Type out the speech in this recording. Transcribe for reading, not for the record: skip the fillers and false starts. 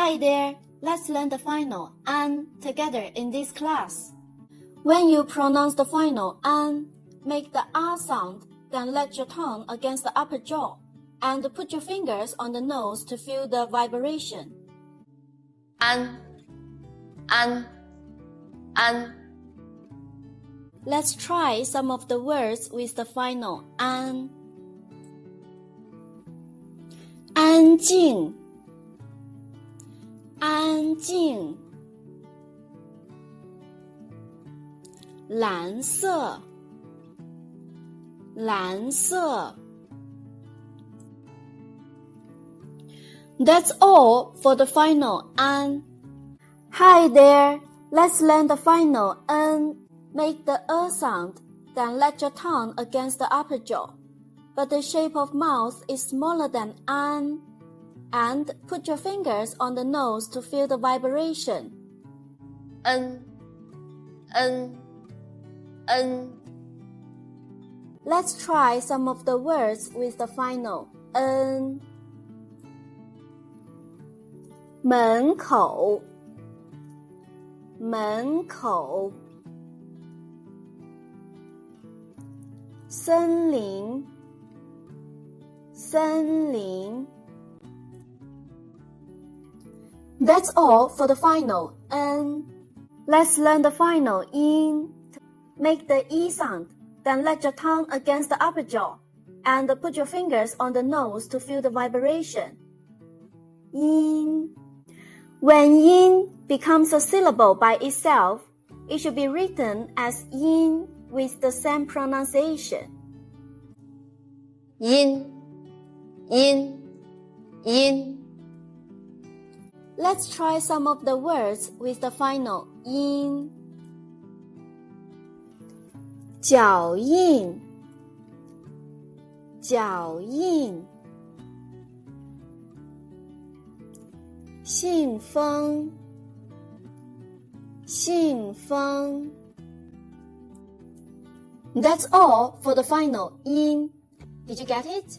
Hi there, let's learn the final an together in this class. When you pronounce the final an, make the R sound, then let your tongue against the upper jaw, and put your fingers on the nose to feel the vibration. An. Let's try some of the words with the final an. 安静，安静。蓝色，蓝色。That's all for the final an. Hi there, let's learn the final n. Make the sound, then let your tongue against the upper jaw. But the shape of mouth is smaller than an. And put your fingers on the nose to feel the vibration. N. Let's try some of the words with the final n. 门口，门口。森林，森林。That's all for the final n. Let's learn the final in. Make the e sound, then let your tongue against the upper jaw, and put your fingers on the nose to feel the vibration. In. When in becomes a syllable by itself, it should be written as in with the same pronunciation. 音。Let's try some of the words with the final in. 脚印，脚印。信封，信封。That's all for the final in. Did you get it?